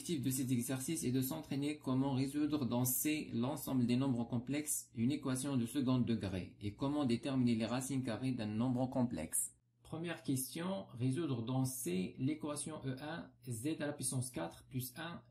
L'objectif de cet exercice est de s'entraîner comment résoudre dans C l'ensemble des nombres complexes, une équation de second degré, et comment déterminer les racines carrées d'un nombre complexe. Première question, résoudre dans C l'équation E1, z à la puissance 4 plus 1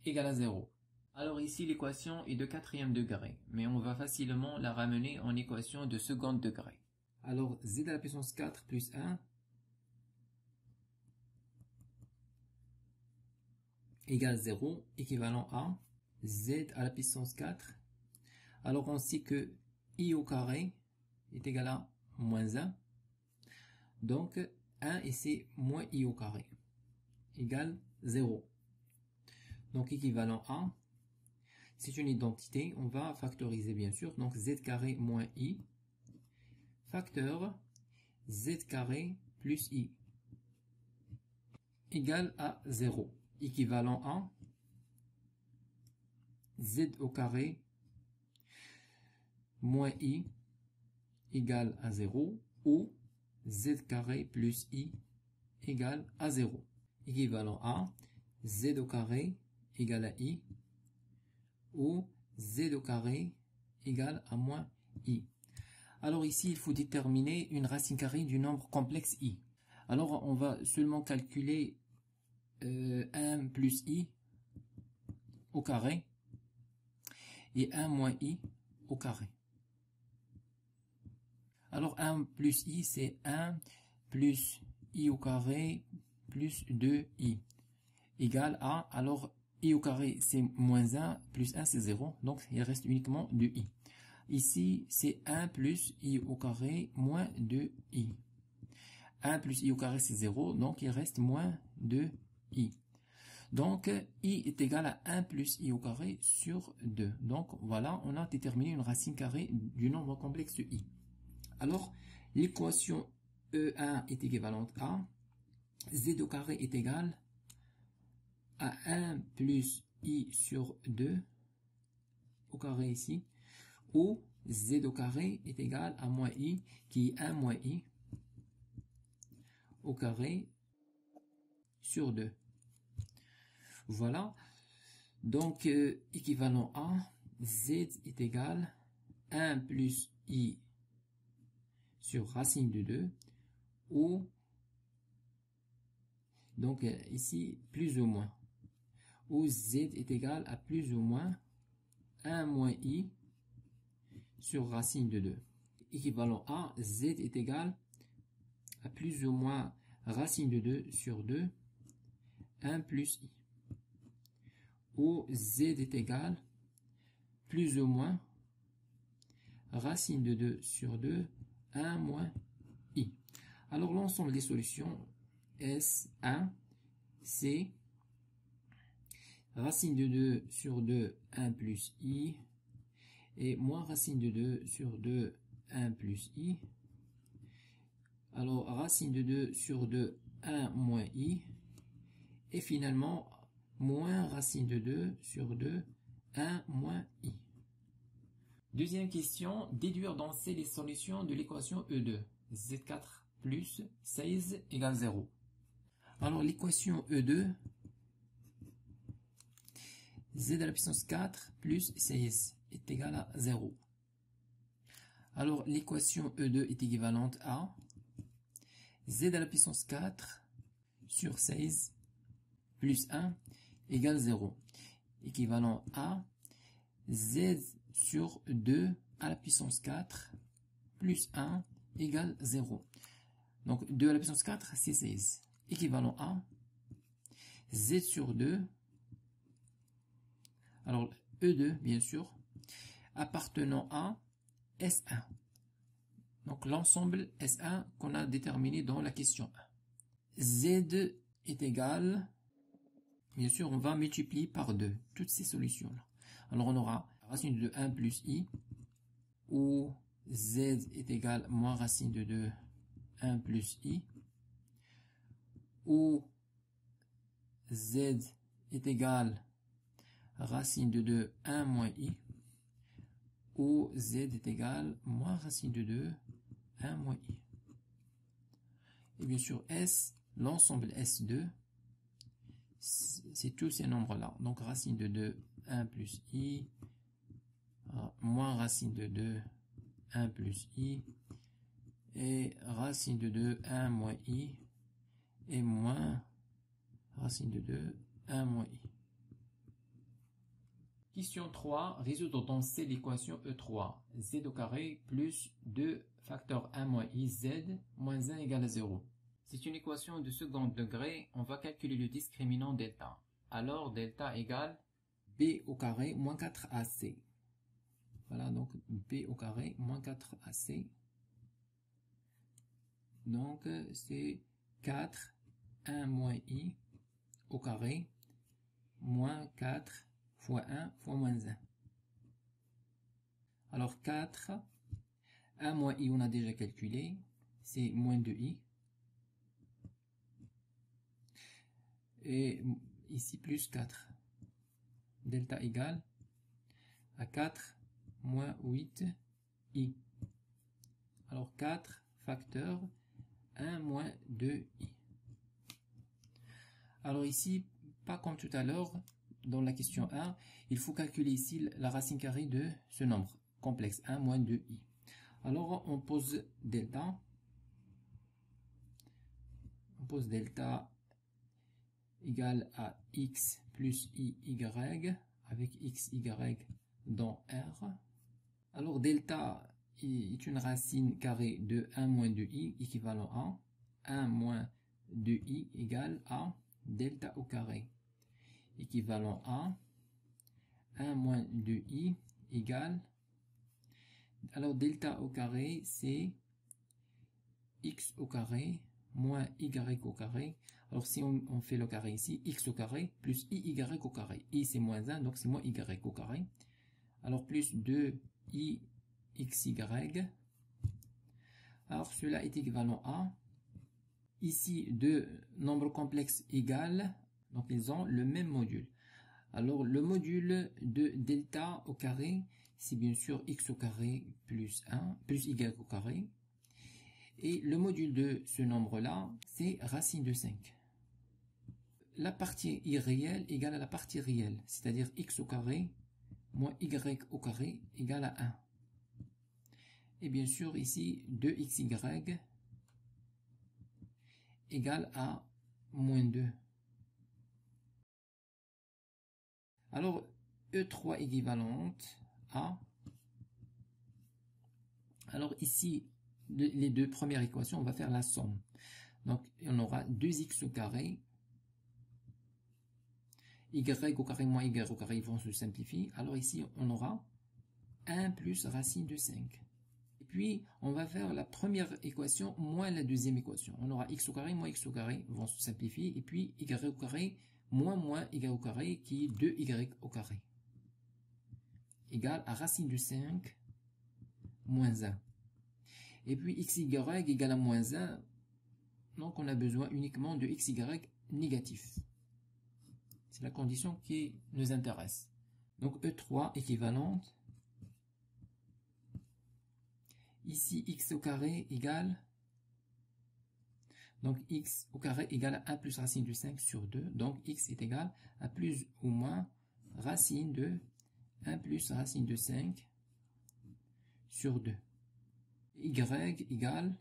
égale à 0. Alors ici l'équation est de quatrième degré, mais on va facilement la ramener en équation de second degré. Alors z à la puissance 4 plus 1 égale 0, équivalent à z à la puissance 4. Alors on sait que i au carré est égal à moins 1. Donc 1 et c'est moins i au carré égale 0. Donc équivalent à, c'est une identité, on va factoriser bien sûr. Donc z carré moins i, facteur z carré plus i égale à 0. Équivalent à z au carré moins i égale à 0 ou z carré plus i égale à 0. Équivalent à z au carré égale à i ou z au carré égale à moins i. Alors ici, il faut déterminer une racine carrée du nombre complexe i. Alors on va seulement calculer 1 plus i au carré et 1 moins i au carré. Alors 1 plus i, c'est 1 plus i au carré plus 2i égale à, alors i au carré c'est moins 1 plus 1 c'est 0, donc il reste uniquement 2i. Ici c'est 1 plus i au carré moins 2i. 1 plus i au carré c'est 0, donc il reste moins 2i. Donc i est égal à 1 plus i au carré sur 2. Donc voilà, on a déterminé une racine carrée du nombre complexe i. Alors l'équation E1 est équivalente à z au carré est égal à 1 plus i sur 2 au carré ici, ou z au carré est égal à moins i qui est 1 moins i au carré sur 2. Voilà, donc équivalent à z est égal à 1 plus i sur racine de 2 ou donc ici plus ou moins, où z est égal à plus ou moins 1 moins i sur racine de 2. Équivalent à z est égal à plus ou moins racine de 2 sur 2, 1 plus i. Où z est égal plus ou moins racine de 2 sur 2, 1 moins i. Alors l'ensemble des solutions S1, c'est racine de 2 sur 2, 1 plus i, et moins racine de 2 sur 2, 1 plus i. Alors racine de 2 sur 2, 1 moins i, et finalement moins racine de 2 sur 2, 1 moins i. Deuxième question, déduire dans C les solutions de l'équation E2, z4 plus 16 égale 0. Alors l'équation E2, z à la puissance 4 plus 16 est égal à 0. Alors l'équation E2 est équivalente à z à la puissance 4 sur 16 plus 1 égale 0. Équivalent à z sur 2 à la puissance 4 plus 1 égale 0. Donc 2 à la puissance 4 c'est 16. Équivalent à z sur 2, alors E2 bien sûr, appartenant à S1. Donc l'ensemble S1 qu'on a déterminé dans la question 1. Z est égal, bien sûr on va multiplier par 2 toutes ces solutions là. Alors on aura racine de 1 plus i, où z est égal moins racine de 2, 1 plus i, où z est égal racine de 2, 1 moins i, où z est égal moins racine de 2, 1 moins i. Et bien sûr S, l'ensemble S2, c'est tous ces nombres-là. Donc racine de 2, 1 plus i, moins racine de 2, 1 plus i, et racine de 2, 1 moins i, et moins racine de 2, 1 moins i. Question 3. Résoudre dans C l'équation E3. Z au carré plus 2 facteur 1 moins i, z moins 1 égale à 0. C'est une équation de second degré. On va calculer le discriminant delta. Alors delta égale b au carré moins 4ac. Voilà, donc b au carré moins 4ac. Donc c'est 4, 1 moins i au carré moins 4 fois 1 fois moins 1. Alors 4, 1 moins i on a déjà calculé, c'est moins 2i. Et ici plus 4. Delta égale à 4 moins 8i. Alors 4 facteur 1 moins 2i. Alors ici, pas comme tout à l'heure, dans la question 1, il faut calculer ici la racine carrée de ce nombre complexe, 1 moins 2i. Alors on pose delta. On pose delta égale à x plus iy avec xy dans R. Alors delta est une racine carrée de 1 moins 2i équivalent à 1 moins 2i égale à delta au carré équivalent à 1 moins 2i égale, alors delta au carré c'est x au carré moins y au carré. Alors si on fait le carré ici, x au carré plus iy au carré. I c'est moins 1, donc c'est moins y au carré. Alors plus 2i xy. Alors cela est équivalent à, ici deux nombres complexes égales, donc ils ont le même module. Alors le module de delta au carré, c'est bien sûr x au carré plus 1, plus y au carré. Et le module de ce nombre-là, c'est racine de 5. La partie irréelle égale à la partie réelle, c'est-à-dire x au carré moins y au carré égale à 1. Et bien sûr, ici, 2xy égale à moins 2. Alors, E3 équivalente à... Alors ici, les deux premières équations, on va faire la somme. Donc, on aura 2x au carré, y au carré moins y au carré, ils vont se simplifier. Alors ici, on aura 1 plus racine de 5. Et puis, on va faire la première équation moins la deuxième équation. On aura x au carré moins x au carré vont se simplifier. Et puis, y au carré moins y au carré qui est 2y au carré. Égale à racine de 5 moins 1. Et puis, xy égale à moins 1. Donc, on a besoin uniquement de xy négatif. C'est la condition qui nous intéresse. Donc, E3 équivalente. Ici, x au carré égale, donc x au carré égale à 1 plus racine de 5 sur 2. Donc, x est égal à plus ou moins racine de 1 plus racine de 5 sur 2. Y égale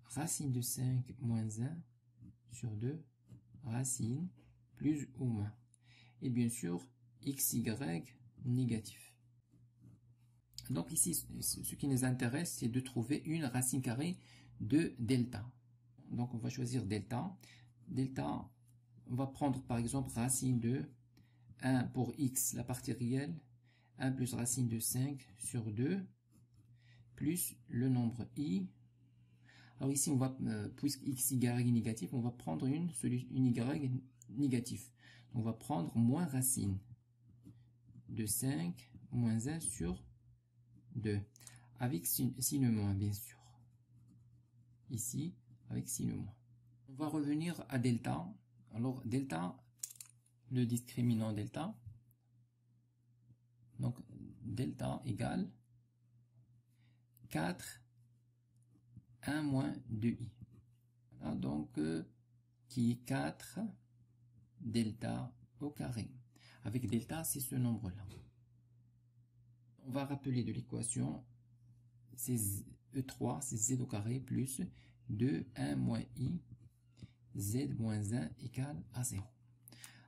racine de 5 moins 1 sur 2, racine plus ou moins. Et bien sûr, xy négatif. Donc ici, ce qui nous intéresse, c'est de trouver une racine carrée de delta. Donc on va choisir delta. Delta, on va prendre par exemple racine de 1 pour x, la partie réelle, 1 plus racine de 5 sur 2, plus le nombre i. Alors ici, on va, puisque xy est négatif, on va prendre une y négative. On va prendre moins racine de 5 moins 1 sur 2, avec signe moins, bien sûr. Ici, avec signe moins. On va revenir à delta. Alors, delta, le discriminant delta. Donc, delta égale 4, 1 moins 2i. Voilà, donc, qui est 4 delta au carré. Avec delta, c'est ce nombre-là. On va rappeler de l'équation, c'est E3, c'est z au carré plus 2, 1 moins i, z moins 1 égale à 0.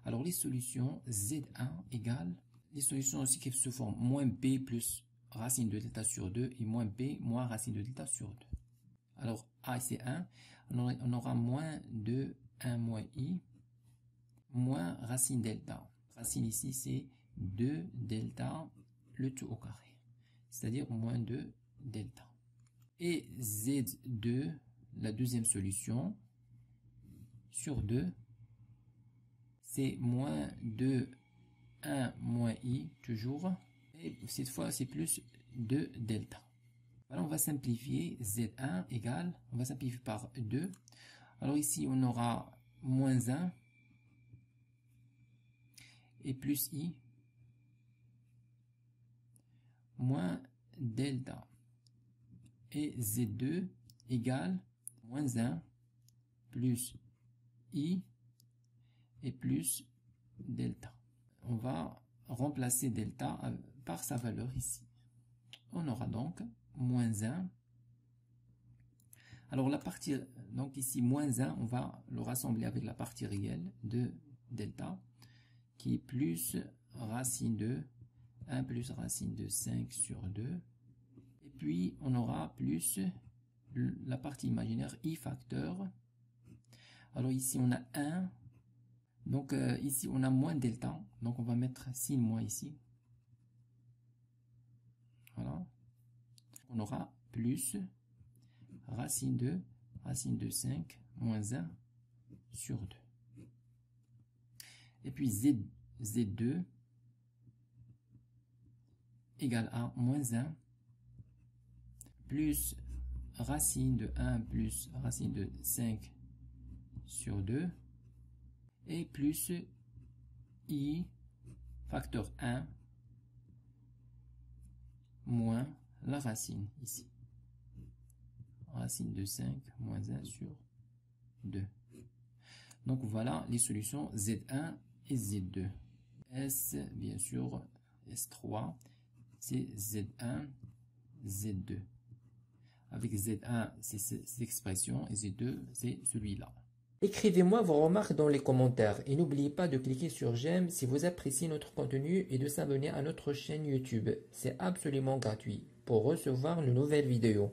Alors les solutions z1 égale, les solutions aussi qui se forment moins b plus racine de delta sur 2 et moins b moins racine de delta sur 2. Alors a c'est 1, on aura moins 2, 1 moins i, moins racine delta. Racine ici c'est 2 delta le tout au carré, c'est-à-dire moins 2 delta. Et z2, la deuxième solution, sur 2, c'est moins 2, 1 moins i, toujours. Et cette fois, c'est plus 2 delta. Alors, on va simplifier. Z1 égale, on va simplifier par 2. Alors ici, on aura moins 1 et plus i moins delta. Et Z2 égale moins 1 plus i et plus delta. On va remplacer delta par sa valeur ici. On aura donc moins 1. Alors la partie, donc ici moins 1, on va le rassembler avec la partie réelle de delta, qui est plus racine de 1 plus racine de 5 sur 2. Et puis on aura plus la partie imaginaire i facteur. Alors ici on a 1. Donc ici on a moins delta, donc on va mettre signe moins ici. Voilà. On aura plus racine de 5 moins 1 sur 2. Et puis Z2 égale à moins 1 plus racine de 1 plus racine de 5 sur 2 et plus i facteur 1 moins la racine ici. Racine de 5 moins 1 sur 2. Donc voilà les solutions Z1 et Z2. S, bien sûr, S3, c'est Z1, Z2. Avec Z1, c'est cette expression, et Z2, c'est celui-là. Écrivez-moi vos remarques dans les commentaires et n'oubliez pas de cliquer sur j'aime si vous appréciez notre contenu et de s'abonner à notre chaîne YouTube. C'est absolument gratuit pour recevoir de nouvelles vidéos.